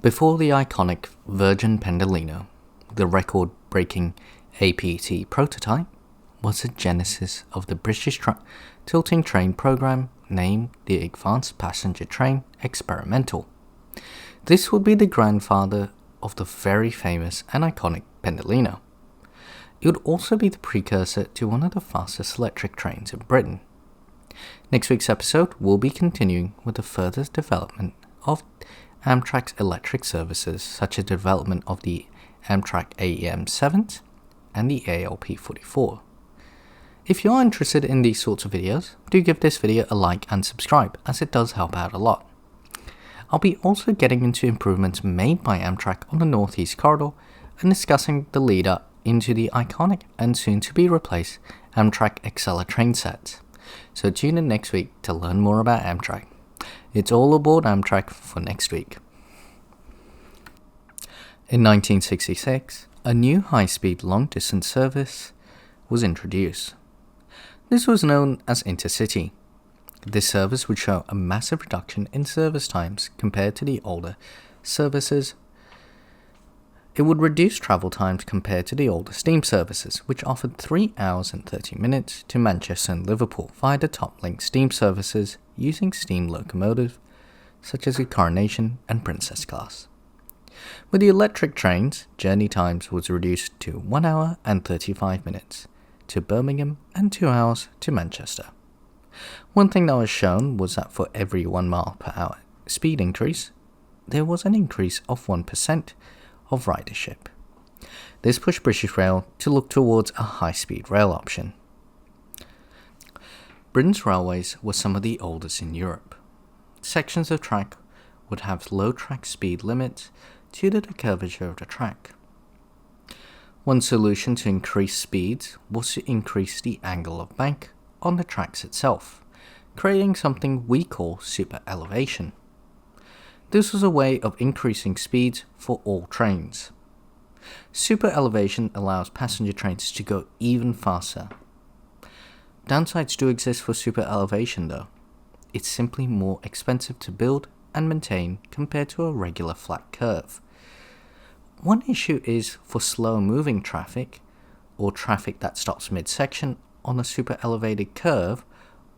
Before the iconic Virgin Pendolino, the record-breaking APT prototype was the genesis of the British tilting train program named the Advanced Passenger Train Experimental. This would be the grandfather of the very famous and iconic Pendolino. It would also be the precursor to one of the fastest electric trains in Britain. Next week's episode will be continuing with the further development of Amtrak's electric services, such as the development of the Amtrak AEM7 and the ALP44. If you are interested in these sorts of videos, do give this video a like and subscribe, as it does help out a lot. I'll be also getting into improvements made by Amtrak on the Northeast Corridor and discussing the lead up into the iconic and soon to be replaced Amtrak Acela train sets. So tune in next week to learn more about Amtrak. It's all aboard Amtrak for next week. In 1966, a new high-speed long-distance service was introduced. This was known as Intercity. This service would show a massive reduction in service times compared to the older services. It would reduce travel times compared to the older steam services, which offered 3 hours and 30 minutes to Manchester and Liverpool via the top-link steam services using steam locomotives such as the Coronation and Princess class. With the electric trains, journey times was reduced to 1 hour and 35 minutes to Birmingham and 2 hours to Manchester. One thing that was shown was that for every 1 mile per hour speed increase, there was an increase of 1% of ridership. This pushed British Rail to look towards a high-speed rail option. Britain's railways were some of the oldest in Europe. Sections of track would have low track speed limits due to the curvature of the track. One solution to increase speeds was to increase the angle of bank on the tracks itself, creating something we call super elevation. This was a way of increasing speeds for all trains. Super elevation allows passenger trains to go even faster. Downsides do exist for super elevation though. It's simply more expensive to build and maintain compared to a regular flat curve. One issue is for slow moving traffic, or traffic that stops mid-section on a super elevated curve,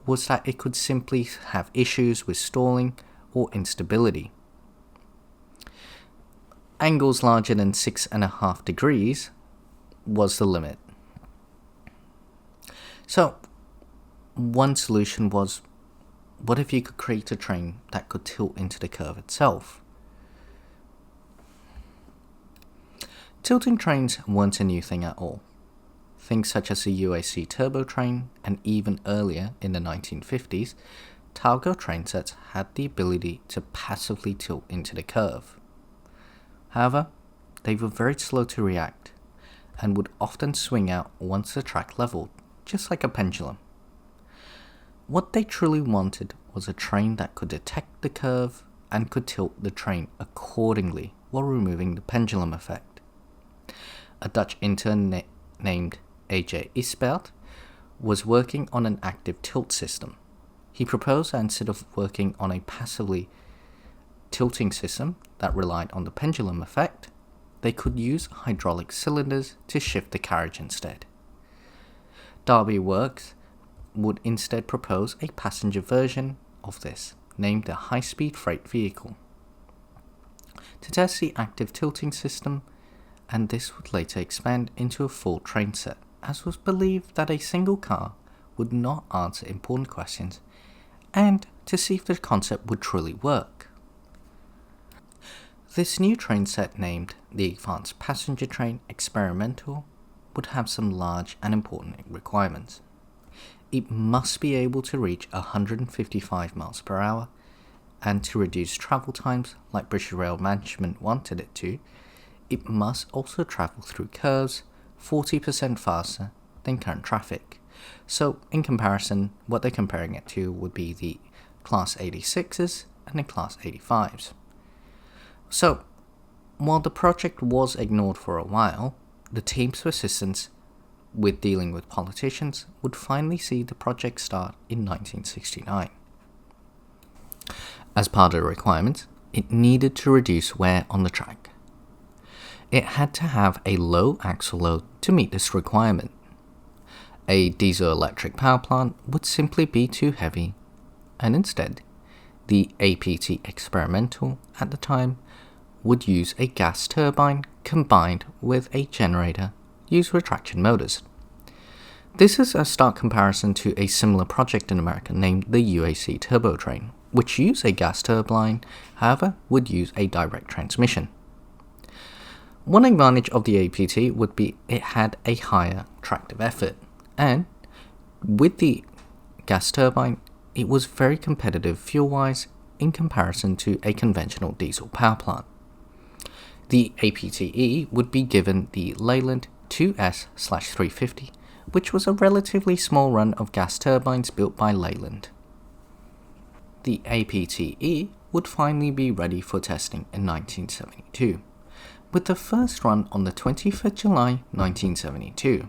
was that it could simply have issues with stalling or instability. Angles larger than 6.5 degrees was the limit. So, one solution was, what if you could create a train that could tilt into the curve itself? Tilting trains weren't a new thing at all. Things such as the UAC turbo train, and even earlier in the 1950s, Talgo train sets had the ability to passively tilt into the curve. However, they were very slow to react, and would often swing out once the track leveled, just like a pendulum. What they truly wanted was a train that could detect the curve and could tilt the train accordingly while removing the pendulum effect. A Dutch intern named A.J. Isbert was working on an active tilt system. He proposed that instead of working on a passively tilting system that relied on the pendulum effect, they could use hydraulic cylinders to shift the carriage instead. Derby Works would instead propose a passenger version of this, named the high-speed freight vehicle, to test the active tilting system, and this would later expand into a full train set, as was believed that a single car would not answer important questions, and to see if the concept would truly work. This new train set, named the Advanced Passenger Train Experimental, would have some large and important requirements. It must be able to reach 155 miles per hour, and to reduce travel times like British Rail management wanted it to, it must also travel through curves 40% faster than current traffic. So in comparison, what they're comparing it to would be the Class 86s and the Class 85s. So, while the project was ignored for a while, the team's persistence with dealing with politicians would finally see the project start in 1969. As part of the requirements, it needed to reduce wear on the track. It had to have a low axle load to meet this requirement. A diesel-electric power plant would simply be too heavy, and instead, the APT experimental at the time would use a gas turbine combined with a generator used with traction motors. This is a stark comparison to a similar project in America named the UAC turbo train, which used a gas turbine, however, would use a direct transmission. One advantage of the APT would be it had a higher tractive effort, and with the gas turbine, it was very competitive fuel-wise in comparison to a conventional diesel power plant. The APTE would be given the Leyland 2S/350, which was a relatively small run of gas turbines built by Leyland. The APTE would finally be ready for testing in 1972, with the first run on the 20th of July 1972.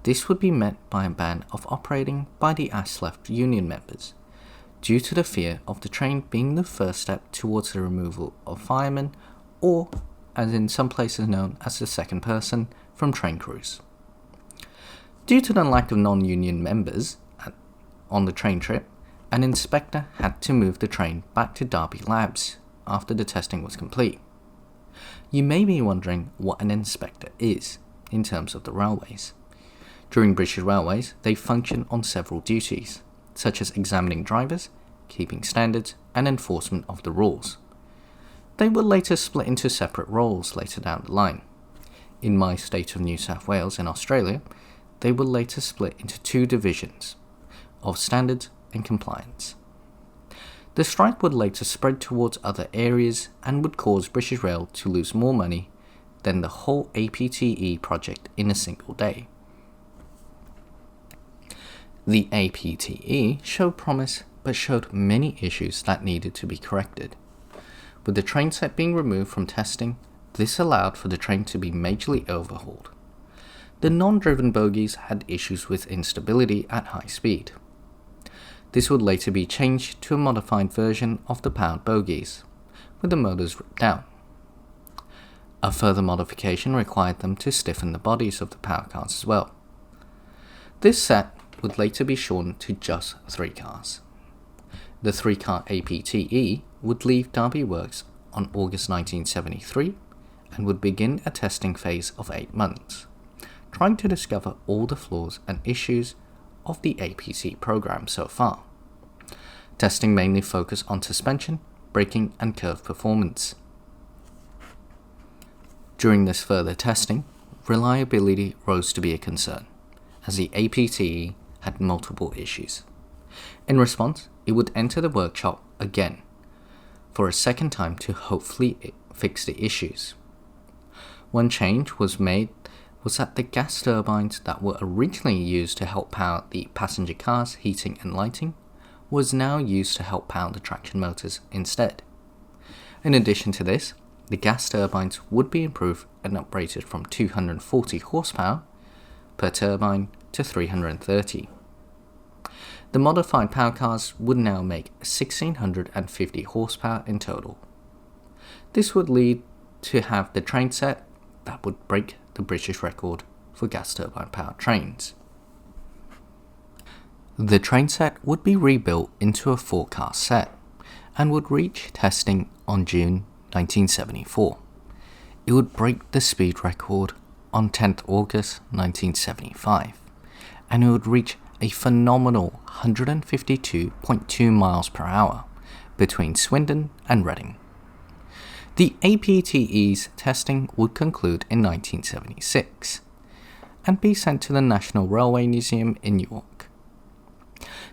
This would be met by a ban of operating by the ASLEF union members, due to the fear of the train being the first step towards the removal of firemen, or, as in some places known as the second person, from train crews. Due to the lack of non-union members on the train trip, an inspector had to move the train back to Derby Labs after the testing was complete. You may be wondering what an inspector is in terms of the railways. During British Railways, they function on several duties, such as examining drivers, keeping standards, and enforcement of the rules. They were later split into separate roles later down the line. In my state of New South Wales in Australia, they were later split into two divisions of standards and compliance. The strike would later spread towards other areas and would cause British Rail to lose more money than the whole APTE project in a single day. The APTE showed promise but showed many issues that needed to be corrected. With the train set being removed from testing, this allowed for the train to be majorly overhauled. The non-driven bogies had issues with instability at high speed. This would later be changed to a modified version of the powered bogies, with the motors ripped down. A further modification required them to stiffen the bodies of the power cars as well. This set would later be shortened to just 3 cars. The 3-car APTE would leave Derby Works on August 1973 and would begin a testing phase of 8 months, trying to discover all the flaws and issues of the APT program so far. Testing mainly focused on suspension, braking, and curve performance. During this further testing, reliability rose to be a concern, as the APTE had multiple issues. In response, it would enter the workshop again, for a second time to hopefully fix the issues. One change was made was that the gas turbines that were originally used to help power the passenger cars' heating and lighting was now used to help power the traction motors instead. In addition to this, the gas turbines would be improved and upgraded from 240 horsepower per turbine to 330. The modified power cars would now make 1650 horsepower in total. This would lead to have the train set that would break the British record for gas turbine powered trains. The train set would be rebuilt into a 4-car set and would reach testing on June 1974. It would break the speed record on 10th August 1975, and it would reach a phenomenal 152.2 miles per hour between Swindon and Reading. The APTE's testing would conclude in 1976 and be sent to the National Railway Museum in York.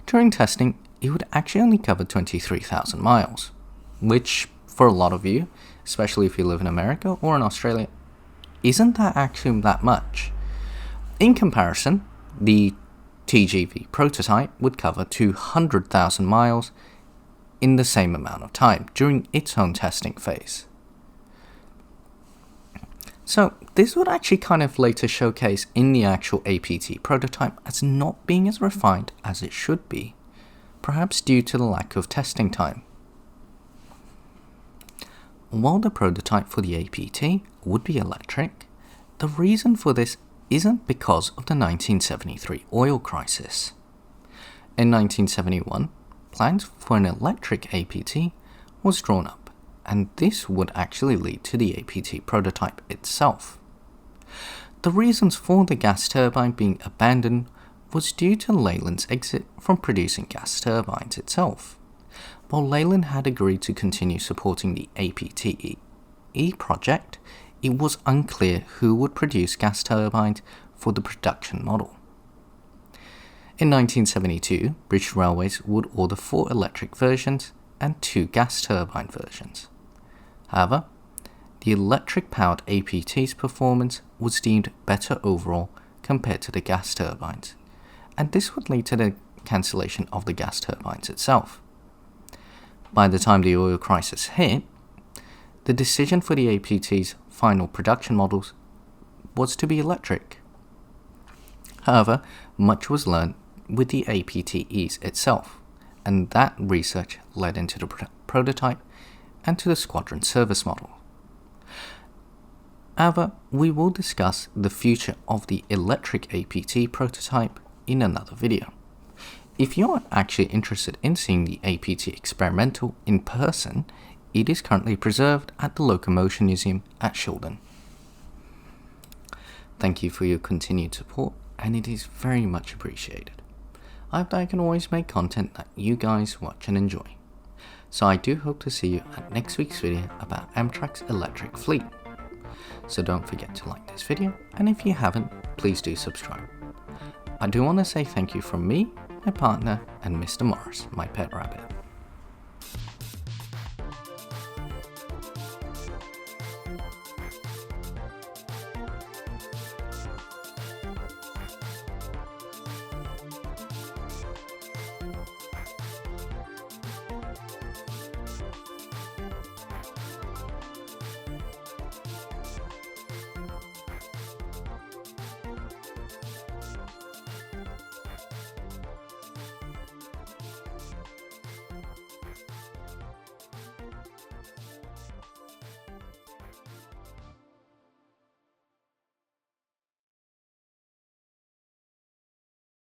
During testing, it would actually only cover 23,000 miles, which for a lot of you, especially if you live in America or in Australia, isn't that actually that much. In comparison, the TGV prototype would cover 200,000 miles in the same amount of time during its own testing phase. So this would actually kind of later showcase in the actual APT prototype as not being as refined as it should be, perhaps due to the lack of testing time. while the prototype for the APT would be electric, the reason for this isn't because of the 1973 oil crisis. In 1971, plans for an electric APT was drawn up, and this would actually lead to the APT prototype itself. The reasons for the gas turbine being abandoned was due to Leyland's exit from producing gas turbines itself. While Leyland had agreed to continue supporting the APTE project, it was unclear who would produce gas turbines for the production model. In 1972, British Railways would order 4 electric versions and 2 gas turbine versions. However, the electric-powered APT's performance was deemed better overall compared to the gas turbines, and this would lead to the cancellation of the gas turbines itself. By the time the oil crisis hit, the decision for the APT's final production models was to be electric. However, much was learned with the APTEs itself, and that research led into the prototype and to the squadron service model. However, we will discuss the future of the electric APT prototype in another video. If you are actually interested in seeing the APT experimental in person, it is currently preserved at the Locomotion Museum at Shildon. Thank you for your continued support, and it is very much appreciated. I hope that I can always make content that you guys watch and enjoy. So I do hope to see you at next week's video about Amtrak's electric fleet. So don't forget to like this video, and if you haven't, please do subscribe. I do want to say thank you from me, my partner, and Mr. Morris, my pet rabbit.